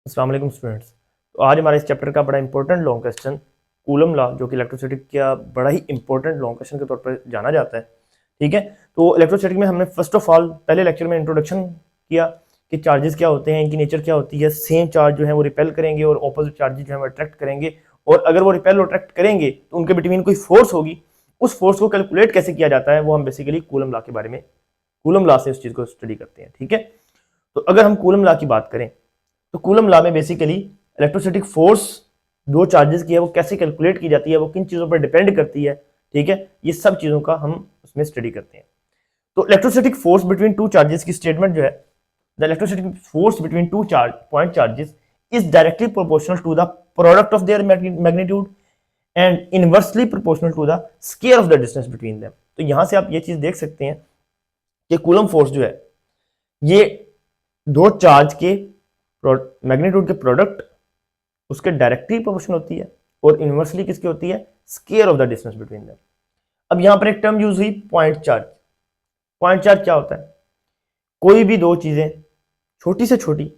अस्सलाम वालेकुम स्टूडेंट्स। तो आज हमारे इस चैप्टर का बड़ा important long question coulomb law, जो कि इलेक्ट्रोस्टैटिक का बड़ा ही इंपॉर्टेंट लॉन्ग क्वेश्चन के तौर पर जाना जाता है। ठीक है, तो इलेक्ट्रोस्टैटिक में हमने फर्स्ट ऑफ ऑल पहले लेक्चर में इंट्रोडक्शन किया कि चार्जेस क्या होते हैं, इनकी नेचर क्या होती है। सेम चार्ज जो है वो रिपेल करेंगे और ऑपोजिट चार्जेस जो है वो अट्रैक्ट करेंगे, और अगर वो रिपेल और अट्रैक्ट करेंगे तो उनके बिटवीन कोई फोर्स होगी। उस फोर्स को कैलकुलेट कैसे किया जाता है वो हम बेसिकली कूलम लॉ के बारे में, कूलम लॉ से उस चीज को स्टडी करते हैं। ठीक है, तो अगर हम कूलम लॉ की बात करें तो कूलम लॉ में बेसिकली इलेक्ट्रोस्टैटिक फोर्स दो चार्जेस की है वो कैसे कैलकुलेट की जाती है, वो किन चीज़ों पर डिपेंड करती है। ठीक है, ये सब चीज़ों का हम उसमें स्टडी करते हैं। तो electrostatic force between two charges की स्टेटमेंट जो है, the electrostatic force between two charge point charges is directly proportional to the product of their magnitude and inversely proportional to the square of the distance between them. तो यहां से आप ये चीज देख सकते हैं कि कूलम फोर्स जो है ये दो चार्ज के मैग्नीट्यूड के प्रोडक्ट उसके डायरेक्टली प्रोपोर्शनल होती है और इनवर्सली किसकी होती है, square of the distance between them. अब यहां पर एक टर्म यूज हुई पॉइंट चार्ज। पॉइंट चार्ज क्या होता है? कोई भी दो चीजें छोटी से छोटी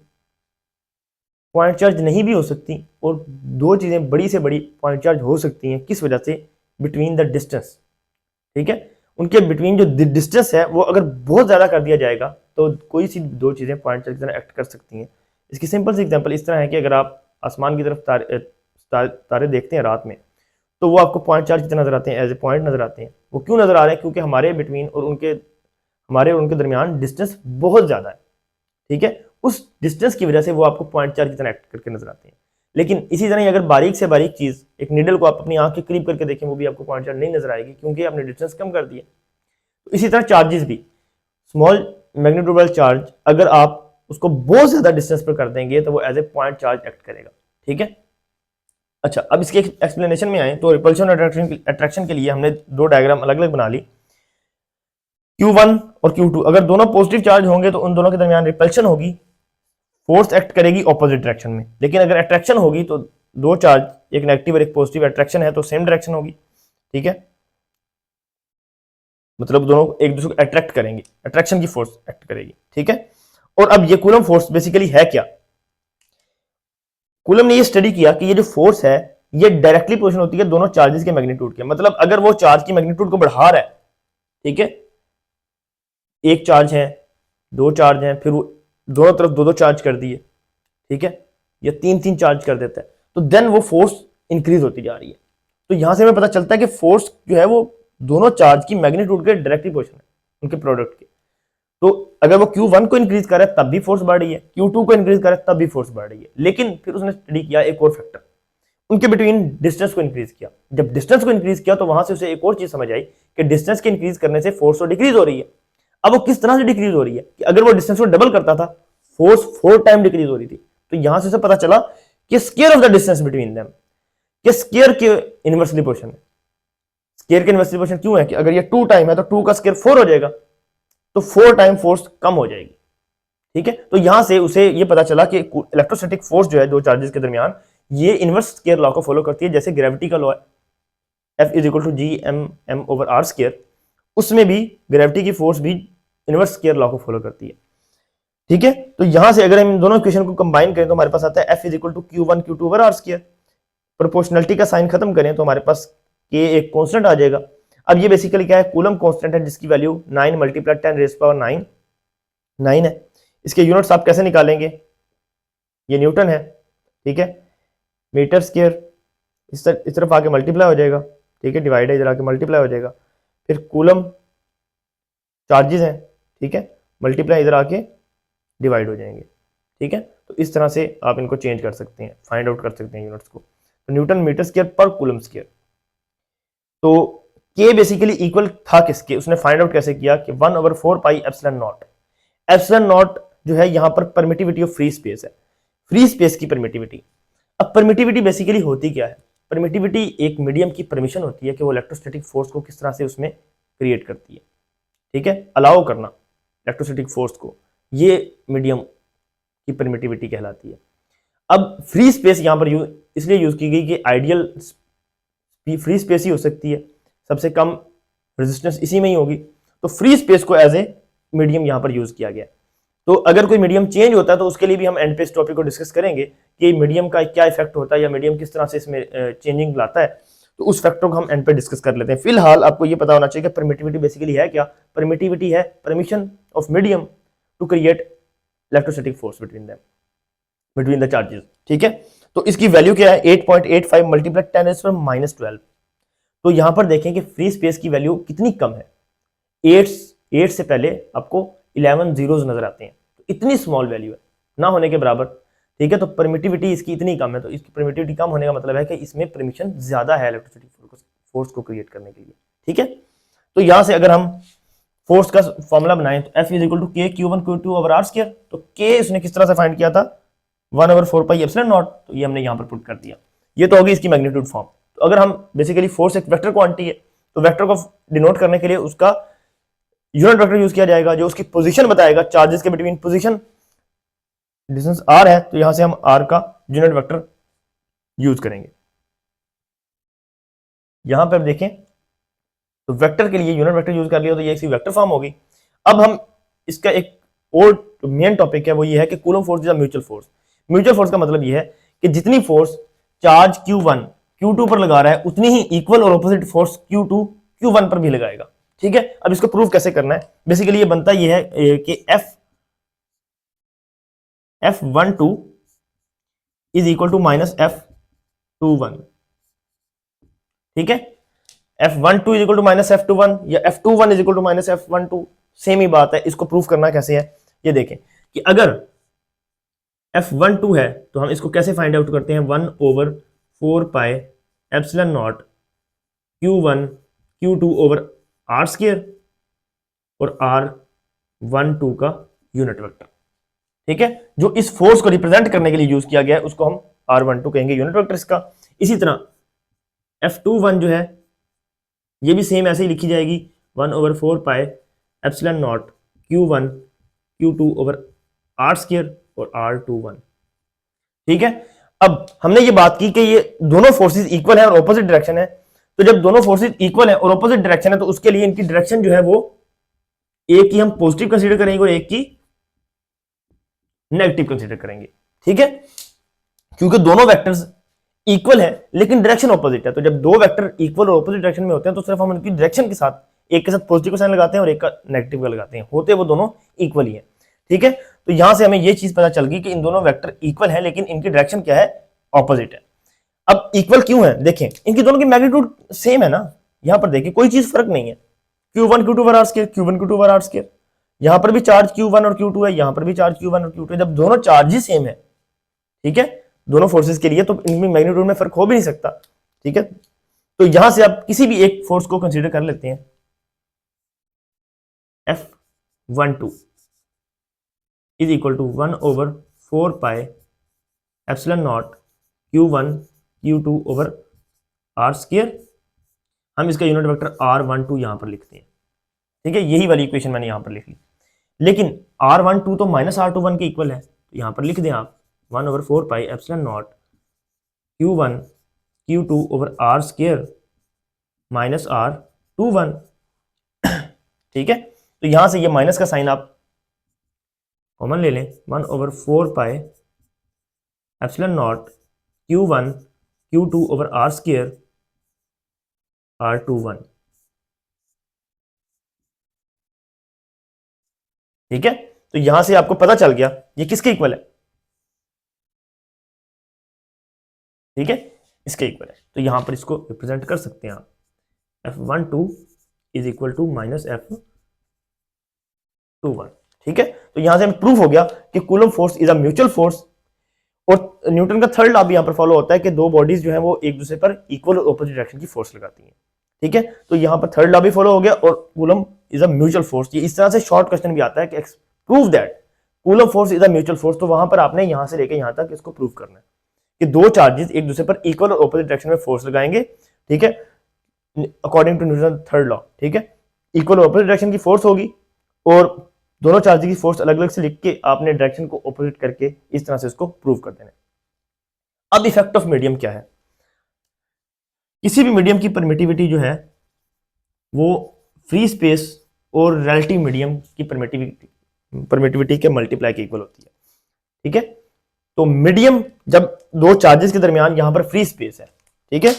पॉइंट चार्ज नहीं भी हो सकती और दो चीजें बड़ी से बड़ी पॉइंट चार्ज हो सकती हैं। किस वजह से? Between the distance. ठीक है, उनके बिटवीन जो डिस्टेंस है वो अगर बहुत ज्यादा कर दिया जाएगा तो कोई सी दो चीजें पॉइंट चार्ज की तरह एक्ट कर सकती हैं। इसकी सिंपल सी एग्जांपल इस तरह है कि अगर आप आसमान की तरफ तारे देखते हैं रात में, तो वो आपको पॉइंट चार्ज कितने नजर आते हैं, एज ए पॉइंट नजर आते हैं। वो क्यों नजर आ रहे हैं? क्योंकि हमारे बिटवीन और उनके दरमियान डिस्टेंस बहुत ज्यादा है। ठीक है, उस डिस्टेंस की वजह से वो आपको पॉइंट चार्ज की तरह एक्ट करके नजर आते हैं। लेकिन इसी तरह अगर बारीक से बारीक चीज, एक नीडल को आप अपनी आंख के करीब करके देखें, वो भी आपको पॉइंट चार्ज नहीं नजर आएगी क्योंकि आपने डिस्टेंस कम कर दिया। तो इसी तरह चार्जेस भी, स्मॉल मैग्नीट्यूड वाला चार्ज अगर आप उसको बहुत ज्यादा डिस्टेंस पर कर देंगे तो वो as a point charge act करेगा। ठीक है, अच्छा अब इसके एक्सप्लेनेशन में आए तो रिपल्शन और अट्रैक्शन के लिए हमने दो डायग्राम अलग अलग बना ली। Q1 और Q2 अगर दोनों पॉजिटिव चार्ज होंगे तो उन दोनों के दरमियान रिपल्शन होगी, फोर्स एक्ट करेगी ऑपोजिट डायरेक्शन में। लेकिन अगर अट्रैक्शन होगी तो दो चार्ज, एक नेगेटिव और एक पॉजिटिव, अट्रैक्शन है तो सेम डायरेक्शन होगी। ठीक है, मतलब दोनों एक दूसरे को अट्रैक्ट करेंगे, अट्रैक्शन की फोर्स एक्ट करेगी। ठीक है, और अब ये कूलम फोर्स बेसिकली है क्या? कूलम ने ये स्टडी किया कि ये जो फोर्स है ये डायरेक्टली प्रोपोर्शनल होती है दोनों चार्जेस के मैग्नीट्यूड के। मतलब अगर वो चार्ज की मैग्नीट्यूड को बढ़ा रहा है, ठीक है, एक चार्ज है, दो चार्ज हैं, फिर वो दोनों तरफ दो दो चार्ज कर दिए, ठीक है, या तीन तीन चार्ज कर देता है, तो देन वो फोर्स इंक्रीज होती जा रही है। तो यहां से हमें पता चलता है कि फोर्स जो है वो दोनों चार्ज की मैग्नीट्यूड के डायरेक्टली प्रोपोर्शनल है, उनके प्रोडक्ट के। तो अगर वो Q1 को इंक्रीज कर रहा है तब भी फोर्स बढ़ रही है, Q2 को इंक्रीज कर रहा है तब भी फोर्स बढ़ रही है। लेकिन फिर उसने स्टडी किया एक और फैक्टर, उनके बिटवीन डिस्टेंस को इंक्रीज किया। जब डिस्टेंस को इंक्रीज किया तो वहां से उसे एक और चीज समझ आई कि डिस्टेंस के इंक्रीज करने से फोर्स तो डिक्रीज हो रही है। अब वो किस तरह से डिक्रीज हो रही है कि अगर वो डिस्टेंस को डबल करता था फोर्स 4 टाइम डिक्रीज हो रही थी। तो यहां से उसे पता चला कि square of the distance between them, कि स्केयर के इनवर्सली प्रोपोर्शनल है। स्केयर के इनवर्सली प्रोपोर्शनल क्यों है कि अगर ये 2 टाइम है तो 2 का स्केयर 4 हो जाएगा, तो 4 टाइम फोर्स कम हो जाएगी। ठीक है, तो यहां से उसे ये पता चला कि इलेक्ट्रोस्टैटिक फोर्स जो है दो चार्जेस के दरमियान ये इनवर्स स्केयर लॉ को फॉलो करती है। जैसे ग्रेविटी का लॉ है F is equal to G M M over R square, उसमें भी ग्रेविटी की फोर्स भी इनवर्स स्केयर लॉ को फॉलो करती है। ठीक है, तो यहां से अगर हम दोनों इक्वेशन को कंबाइन करें तो हमारे पास आता है F is equal to Q1 Q2 over R square. Proportionality का साइन खत्म करें तो हमारे पास K एक कांस्टेंट आ जाएगा। अब ये बेसिकली क्या है, कूलम कांस्टेंट है जिसकी वैल्यू 9 मल्टीप्लाई 10 रेज़ पावर 9 है। इसके यूनिट्स आप कैसे निकालेंगे? ये न्यूटन है, ठीक है, मीटर स्क्वायर इस तरफ आके मल्टीप्लाई हो जाएगा, ठीक है, डिवाइड है इधर आके मल्टीप्लाई हो जाएगा। फिर कूलम चार्जेस हैं, ठीक है, मल्टीप्लाई इधर आके डिवाइड हो जाएंगे। ठीक है, तो इस तरह से आप इनको चेंज कर सकते हैं, फाइंड आउट कर सकते हैं यूनिट्स को। तो न्यूटन मीटर स्क्वायर पर कूलम स्क्वायर। तो के बेसिकली इक्वल था किसके, उसने फाइंड आउट कैसे किया कि 1/4 pi epsilon not. Epsilon not जो है यहाँ पर परमिटिविटी ऑफ फ्री स्पेस है, फ्री स्पेस की परमिटिविटी। अब परमिटिविटी बेसिकली होती क्या है? परमिटिविटी एक मीडियम की परमिशन होती है कि वो इलेक्ट्रोस्टैटिक फोर्स को किस तरह से उसमें क्रिएट करती है। ठीक है, अलाउ करना इलेक्ट्रोस्टैटिक फोर्स को, ये मीडियम की परमिटिविटी कहलाती है। अब फ्री स्पेस यहाँ पर इसलिए यूज की गई कि आइडियल फ्री स्पेस ही हो सकती है, सबसे कम रेजिस्टेंस इसी में ही होगी। तो फ्री स्पेस को एज ए मीडियम यहाँ पर यूज किया गया। तो अगर कोई मीडियम चेंज होता है तो उसके लिए भी हम एंड पे इस टॉपिक को डिस्कस करेंगे कि मीडियम का क्या इफेक्ट होता है या मीडियम किस तरह से इसमें चेंजिंग लाता है, तो उस फैक्टर को हम एंड पे डिस्कस कर लेते हैं। फिलहाल आपको ये पता होना चाहिए कि परमिटिविटी बेसिकली है क्या। परमिटिविटी है permission of medium to create electrostatic force between the charges, ठीक है। तो इसकी वैल्यू क्या है 8.85 मल्टीप्लाई 10⁻⁻12। तो यहां पर देखें कि फ्री स्पेस की वैल्यू कितनी कम है, 8 से पहले आपको 11 जीरोस नजर आते हैं, तो इतनी स्मॉल वैल्यू है ना होने के बराबर, ठीक है। तो परमिटिविटी इसकी इतनी कम है, तो इसकी परमिटिविटी कम होने का मतलब है कि इसमें परमिशन ज्यादा है इलेक्ट्रोस्टैटिक फोर्स को क्रिएट करने के लिए, ठीक है। तो यहां से अगर हम फोर्स का फॉर्मूला बनाएं तो F इज इक्वल टू के Q1 Q2 over R square. तो के उसने किस तरह से फाइंड किया था 1/4 पाई एप्सिलॉन नॉट, तो ये हमने यहां पर पुट कर दिया। ये तो होगी इसकी मैग्नीट्यूड फॉर्म। तो अगर हम बेसिकली फोर्स एक वेक्टर क्वांटिटी है, तो वेक्टर को डिनोट करने के लिए उसका यूनिट वेक्टर यूज किया जाएगा जो उसकी पोजीशन बताएगा, चार्जेस के बिटवीन पोजीशन डिस्टेंस r है, तो यहां से हम r का यूनिट वेक्टर यूज करेंगे। यहां पर देखें तो वेक्टर के लिए यूनिट वेक्टर यूज कर लिया, तो ये इसकी वेक्टर फॉर्म होगी। अब हम इसका एक और मेन टॉपिक है वो ये है कि coulomb force is a mutual force. Mutual force का मतलब ये है कि जितनी फोर्स चार्ज Q1 Q2 पर लगा रहा है उतनी ही इक्वल और ऑपोजिट फोर्स Q2 Q1 पर भी लगाएगा, ठीक है। अब इसको प्रूव कैसे करना है, बेसिकली ये बनता ये है कि F12 is equal to minus F21, ठीक है। F12 is equal to minus F21 या F21 is equal to minus F12, same ही बात है। इसको प्रूफ करना कैसे है ये देखें कि अगर F12 है तो हम इसको कैसे फाइंड आउट करते हैं 1/4 pi epsilon naught Q1 Q2 over R square और R12 का यूनिट वेक्टर, ठीक है। जो इस फोर्स को रिप्रेजेंट करने के लिए यूज किया गया है उसको हम R12 कहेंगे यूनिट वेक्टर इसका। इसी तरह F21 जो है ये भी सेम ऐसे ही लिखी जाएगी 1/4 pi epsilon naught Q1 Q2 over R square और R21, ठीक है। अब हमने ये बात की कि ये दोनों फोर्सेस इक्वल है और ऑपोजिट डायरेक्शन है, तो जब दोनों फोर्सेस इक्वल है और ऑपोजिट डायरेक्शन है तो उसके लिए इनकी डायरेक्शन जो है वो एक की हम पॉजिटिव कंसीडर करेंगे और एक की नेगेटिव कंसीडर करेंगे, ठीक है। क्योंकि दोनों वेक्टर्स इक्वल है लेकिन डायरेक्शन ऑपोजिट है, तो जब दो वेक्टर इक्वल और ऑपोजिट डायरेक्शन में होते हैं तो सिर्फ हम उनकी डायरेक्शन के साथ एक के साथ पॉजिटिव का साइन लगाते हैं और एक का नेगेटिव का लगाते हैं, होते वो दोनों इक्वल ही है, ठीक है। तो यहां से हमें ये चीज पता चल गई कि इन दोनों वेक्टर इक्वल है लेकिन इनकी डायरेक्शन क्या है ऑपोजिट है। अब इक्वल क्यों है, देखें इनकी दोनों की मैग्नीट्यूड सेम है ना, यहां पर देखिए कोई चीज फर्क नहीं है। Q1 Q2 over R square Q1 Q2 over R square, यहां पर भी चार्ज Q1 और Q2 है, यहां पर भी चार्ज Q1 और Q2 है। जब दोनों चार्ज ही सेम है, ठीक है, दोनों फोर्सेस के लिए, तो इनमें मैग्नीट्यूड में फर्क हो भी नहीं सकता, ठीक है। तो यहां से आप किसी भी एक फोर्स को कंसीडर कर लेते हैं F12 is equal to 1/4 pi epsilon naught Q1 Q2 over R square. हम इसका यूनिट वेक्टर R12 यहां पर लिखते हैं, ठीक है। यही वाली इक्वेशन मैंने यहां पर लिख ली, लेकिन R12 तो माइनस R21 के इक्वल है, तो यहां पर लिख दें आप 1/4 pi epsilon naught Q1 Q2 over R square minus R21, ठीक है। तो यहां से ये माइनस का साइन आप कॉमन ले लें, 1/4 pi epsilon naught Q1 Q2 over R square R21, ठीक है। तो यहां से आपको पता चल गया ये किसके इक्वल है, ठीक है, इसके इक्वल है। तो यहां पर इसको रिप्रेजेंट कर सकते हैं आप F12 is equal to minus F21, ठीक है। तो यहां से हमें प्रूफ हो गया कि coulomb force is a mutual force, और न्यूटन का थर्ड लॉ भी यहां पर फॉलो होता है कि दो बॉडीज जो है वो एक दूसरे पर इक्वल और ऑपोजिट डायरेक्शन की फोर्स लगाती हैं, ठीक है। तो यहां पर थर्ड लॉ भी फॉलो हो गया और coulomb is a mutual force. ये इस तरह से शॉर्ट क्वेश्चन भी आता है कि prove that coulomb force is a mutual force, तो वहां पर आपने यहां से लेकर यहां तक इसको प्रूव करना है कि दो चार्जेस एक दूसरे पर इक्वल और ऑपोजिट डायरेक्शन में फोर्स लगाएंगे, ठीक है, according to Newton third law, ठीक है। इक्वल और ऑपोजिट डायरेक्शन की फोर्स होगी और दोनों चार्जेस की फोर्स अलग अलग से लिख के आपने डायरेक्शन को ऑपोजिट करके इस तरह से इसको प्रूव कर देना है। अब इफेक्ट ऑफ मीडियम क्या है, किसी भी मीडियम की परमिटिविटी जो है वो फ्री स्पेस और रिलेटिव मीडियम की परमिटिविटी परमिटिविटी के मल्टीप्लाई के इक्वल होती है। ठीक है, तो मीडियम जब दो चार्जेस के दरमियान यहां पर फ्री स्पेस है, ठीक है,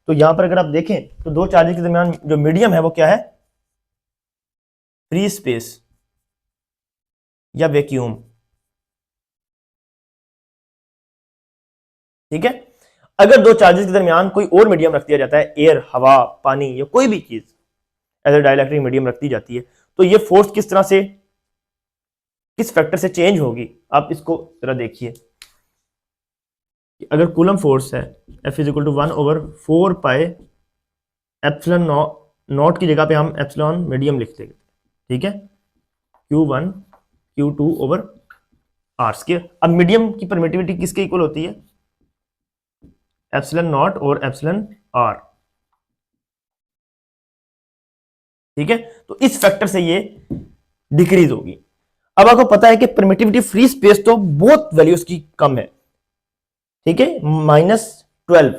तो यहां पर अगर आप देखें तो दो चार्जेस के दरमियान जो मीडियम है वो क्या है, फ्री स्पेस या वैक्यूम। ठीक है, अगर दो चार्जेस के दरमियान कोई और मीडियम रख दिया जाता है, एयर, हवा, पानी या कोई भी चीज एज ए डाइलेक्ट्रिक मीडियम रख दी जाती है, तो ये फोर्स किस तरह से, किस फैक्टर से चेंज होगी, आप इसको जरा देखिए। अगर कूलम फोर्स है F is equal to 1/4 epsilon naught की जगह पे हम एप्सिलॉन मीडियम लिख देंगे, ठीक है, Q1 Q2 over R square. अब मीडियम की परमिटिविटी किसके इक्वल होती है, एप्सिलॉन नॉट और एप्सिलॉन आर। ठीक है, तो इस फैक्टर से ये डिक्रीज होगी। अब आपको पता है कि परमिटिविटी फ्री स्पेस तो बहुत वैल्यूज की कम है, ठीक है, -12।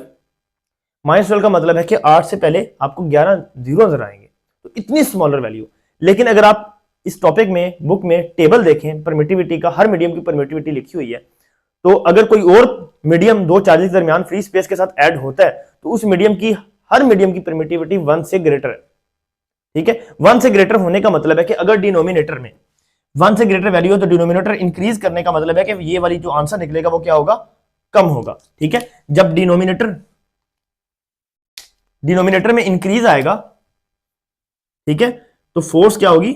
-12 का मतलब है कि 8 से पहले आपको 11 जीरो नजर आएंगे, तो इतनी स्मॉलर वैल्यू। लेकिन अगर आप इस टॉपिक में बुक में टेबल देखें परमिटिविटी का, हर मीडियम की परमिटिविटी लिखी हुई है, तो अगर कोई और मीडियम दो चार्जेस के दरमियान फ्री स्पेस के साथ ऐड होता है तो उस मीडियम की, हर मीडियम की परमिटिविटी 1 से ग्रेटर है। ठीक है, 1 से ग्रेटर होने का मतलब है कि अगर डिनोमिनेटर में 1 से ग्रेटर वैल्यू हो तो डिनोमिनेटर इंक्रीज करने का मतलब है कि ये वाली जो आंसर निकलेगा वो क्या होगा, कम होगा। ठीक है, जब डिनोमिनेटर में इंक्रीज आएगा, ठीक है, तो फोर्स क्या होगी,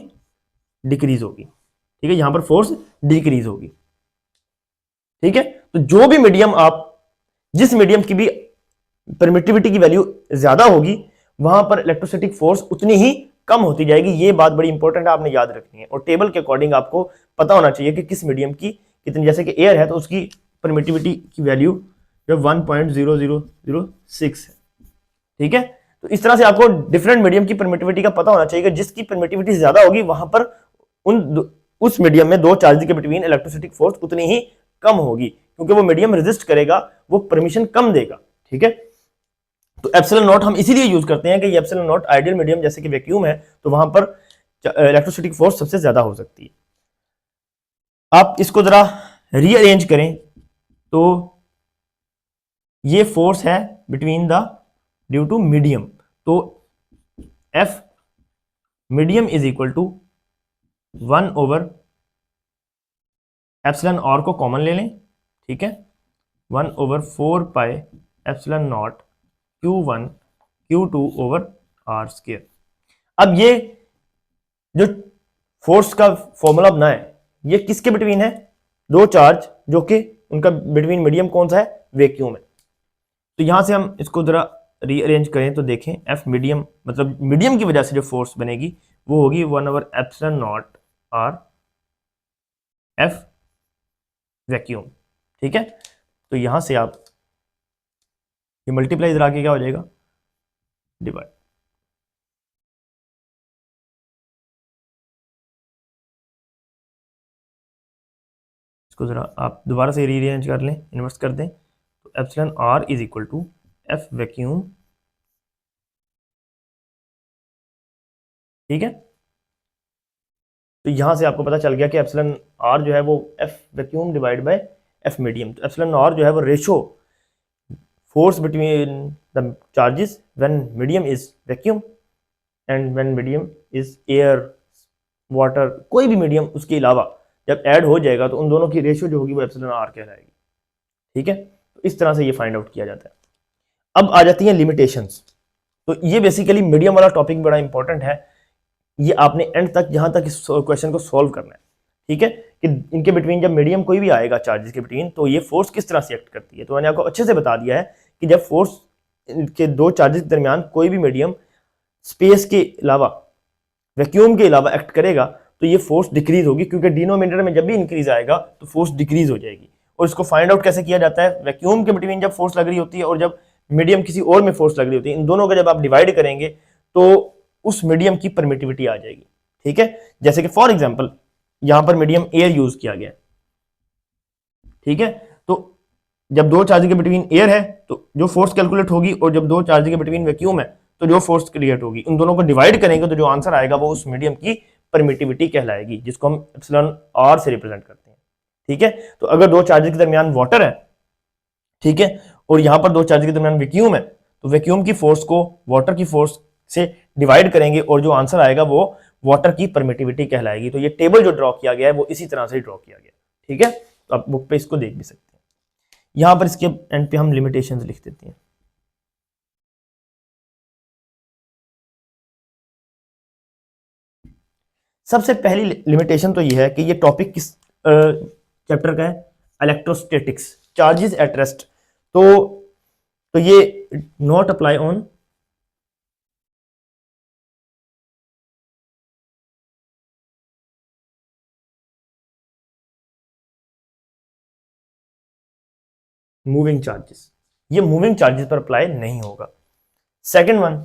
डिक्रीज होगी। ठीक है, यहां पर फोर्स डिक्रीज होगी। ठीक है, तो जो भी मीडियम आप, जिस मीडियम की भी परमिटिविटी की वैल्यू ज्यादा होगी वहां पर इलेक्ट्रोस्टैटिक फोर्स उतनी ही कम होती जाएगी। ये बात बड़ी इंपॉर्टेंट है, आपने याद रखनी है, और टेबल के अकॉर्डिंग आपको पता होना चाहिए कि किस मीडियम की कितनी, जैसे कि एयर है तो उसकी परमिटिविटी की वैल्यू जो 1.0006 है। ठीक है, तो इस तरह से आपको डिफरेंट मीडियम की परमिटिविटी का पता होना चाहिए कि जिसकी परमिटिविटी ज्यादा होगी वहां पर उस मीडियम में दो चार्ज के बिटवीन इलेक्ट्रोस्टैटिक फोर्स उतनी ही कम होगी, क्योंकि वो मीडियम रेजिस्ट करेगा, वो परमिशन कम देगा। ठीक है, तो एप्सिलॉन नॉट हम इसीलिए यूज करते हैं कि ये एप्सिलॉन नॉट आइडियल मीडियम जैसे कि वैक्यूम है, तो वहां पर इलेक्ट्रोस्टैटिक फोर्स सबसे ज्यादा हो सकती है। आप इसको जरा रीअरेंज करें तो ये फोर्स है between the due two medium, तो F medium is equal to 1 over epsilon R को कॉमन ले लें, ठीक है, 1/4 epsilon naught Q1 Q2 over R square. अब ये जो फोर्स का फॉर्मूला बना है ये किसके बिटवीन है, दो चार्ज जो कि उनका बिटवीन मीडियम कौन सा है, वैक्यूम है। तो यहां से हम इसको जरा रीअरेंज करें तो देखें एफ मीडियम, मतलब मीडियम की वजह से जो फोर्स बनेगी वो होगी 1/एप्सिलॉन नॉट आर एफ वैक्यूम। ठीक है, तो यहां से आप ये मल्टीप्लाई जरा के क्या हो जाएगा, डिवाइड। इसको जरा आप दोबारा से रीअरेंज कर लें, इन्वर्स कर दें, तो epsilon R is equal to F vacuum. ठीक है, तो यहां से आपको पता चल गया कि एप्सिलॉन आर जो है वो F vacuum divide by F medium. तो एप्सिलॉन आर जो है वो ratio force between the charges when medium is vacuum and when medium is air, water, कोई भी मीडियम उसके अलावा जब ऐड हो जाएगा तो उन दोनों की रेशियो जो होगी वो एप्सिलॉन आर कहलाएगी। ठीक है, तो इस तरह से ये फाइंड आउट किया जाता है। अब आ जाती हैं लिमिटेशंस। तो ये बेसिकली मीडियम वाला टॉपिक बड़ा इंपॉर्टेंट है, ये आपने एंड तक यहां तक इस क्वेश्चन को सॉल्व करना है। ठीक है, कि इनके बिटवीन जब मीडियम कोई भी आएगा चार्जेस के बिटवीन तो ये फोर्स किस तरह से एक्ट करती है। तो मैंने आपको अच्छे से बता दिया है कि जब फोर्स के दो चार्जेस के दरमियान कोई भी मीडियम स्पेस के अलावा, वैक्यूम के अलावा एक्ट करेगा तो ये फोर्स डिक्रीज होगी, क्योंकि डिनोमिनेटर में जब भी इंक्रीज आएगा तो फोर्स डिक्रीज हो जाएगी। और इसको फाइंड आउट कैसे किया जाता है, वैक्यूम के बिटवीन जब फोर्स लग रही होती है और जब मीडियम किसी और में फोर्स लग रही होती है, इन दोनों को जब आप डिवाइड करेंगे तो उस मीडियम की परमिटिविटी आ जाएगी। ठीक है, जैसे कि फॉर एग्जांपल यहां पर मीडियम एयर यूज किया गया। ठीक है, तो जब दो चार्ज के बिटवीन एयर है तो जो फोर्स कैलकुलेट होगी, और जब दो चार्ज के बिटवीन वैक्यूम है तो जो फोर्स क्रिएट होगी, इन दोनों को डिवाइड करेंगे तो जो आंसर आएगा वो उस मीडियम की परमिटिविटी कहलाएगी, जिसको हम एप्सिलॉन आर से रिप्रेजेंट करते हैं। ठीक है, तो अगर दो चार्जेस के दरमियान वाटर है, ठीक है, और यहां पर दो चार्जेस के दरमियान वैक्यूम है, तो वैक्यूम की फोर्स को वाटर की फोर्स से डिवाइड करेंगे और जो आंसर आएगा वो वाटर की परमिटिविटी कहलाएगी। तो ये टेबल जो ड्रॉ किया गया है वो इसी तरह से ड्रॉ किया गया। ठीक है, तो आप बुक पे इसको देख भी सकते हैं। यहां पर इसके एंड पे हम लिमिटेशंस लिख देते हैं। सबसे पहली लिमिटेशन तो ये है कि ये टॉपिक किस चैप्टर का है, इलेक्ट्रोस्टैटिक्स, चार्जेस एट रेस्ट। तो ये not apply on moving charges, ये मूविंग चार्जेस पर अप्लाई नहीं होगा। Second one,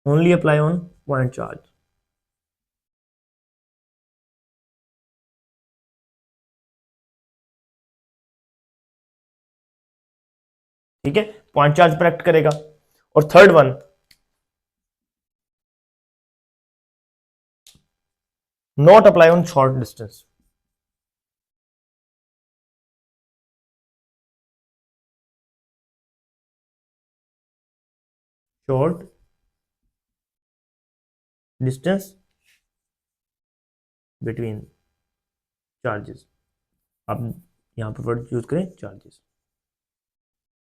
only apply on point charge. ठीक है, पॉइंट चार्ज पर एक्ट करेगा। और third one, not apply on short distance. Short distance between charges, आप यहां पर वर्ड यूज करें चार्जेस।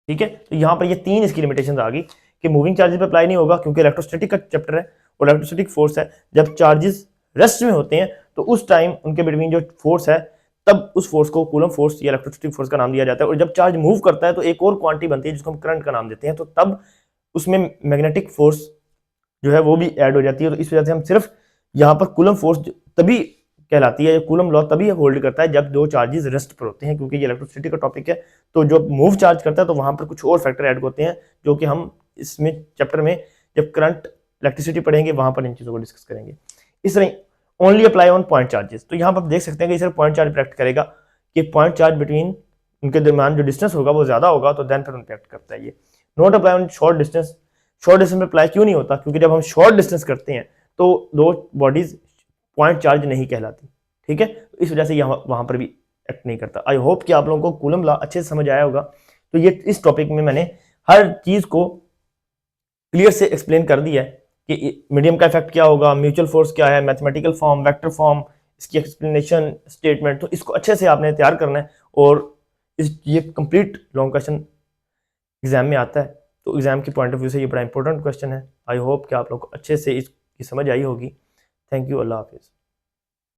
ठीक है, तो यहां पर ये तीन इसकी लिमिटेशन आ गई कि मूविंग चार्जेस पे अप्लाई नहीं होगा क्योंकि इलेक्ट्रोस्टैटिक का चैप्टर है और इलेक्ट्रोस्टैटिक फोर्स है। जब चार्जेस रेस्ट में होते हैं तो उस टाइम उनके बिटवीन जो फोर्स है, तब उस फोर्स को कूलम फोर्स या इलेक्ट्रोस्टैटिक फोर्स का नाम दिया जाता है। और जब चार्ज मूव करता है तो एक और क्वांटिटी बनती है जिसको हम करंट का नाम देते हैं, तो तब उसमें मैग्नेटिक फोर्स जो है वो भी ऐड हो जाती है। तो इस वजह से हम सिर्फ यहाँ पर कूलम फोर्स तभी कहलाती है, कूलम लॉ तभी होल्ड करता है जब दो चार्जेस रेस्ट पर होते हैं, क्योंकि ये इलेक्ट्रिसिटी का टॉपिक है। तो जब मूव चार्ज करता है तो वहां पर कुछ और फैक्टर ऐड होते हैं जो कि हम इसमें चैप्टर में जब करंट इलेक्ट्रिसिटी पढ़ेंगे वहां पर इन चीजों को डिस्कस करेंगे। इस तरह only apply on point charges, तो यहाँ पर आप देख सकते हैं कि सिर्फ पॉइंट चार्ज पर एक्ट करेगा कि पॉइंट चार्ज बिटवीन उनके दरमियान जो डिस्टेंस होगा वो ज्यादा होगा, तो देन फिर उन पर एक्ट करता है ये। Not apply on short distance, short distance में अप्लाई क्यों नहीं होता, क्योंकि जब हम शॉर्ट डिस्टेंस करते हैं तो दो बॉडीज पॉइंट चार्ज नहीं कहलाती। ठीक है, तो इस वजह से यहाँ वहां पर भी एक्ट नहीं करता। आई होप कि आप लोगों को कूलम लॉ अच्छे से समझ आया होगा। तो ये इस टॉपिक में मैंने हर चीज को क्लियर से एक्सप्लेन कर दिया है कि मीडियम का इफेक्ट क्या होगा, म्यूचुअल फोर्स क्या है, मैथमेटिकल फॉर्म, वेक्टर फॉर्म, इसकी एक्सप्लेनेशन, स्टेटमेंट। तो इसको अच्छे से आपने तैयार करना है और ये कंप्लीट लॉन्ग क्वेश्चन एग्जाम में आता है। तो एग्जाम के पॉइंट ऑफ व्यू से ये बड़ा इंपॉर्टेंट क्वेश्चन है। आई होप कि आप लोग को अच्छे से इसकी समझ आई होगी। थैंक यू, अल्लाह हाफिज़।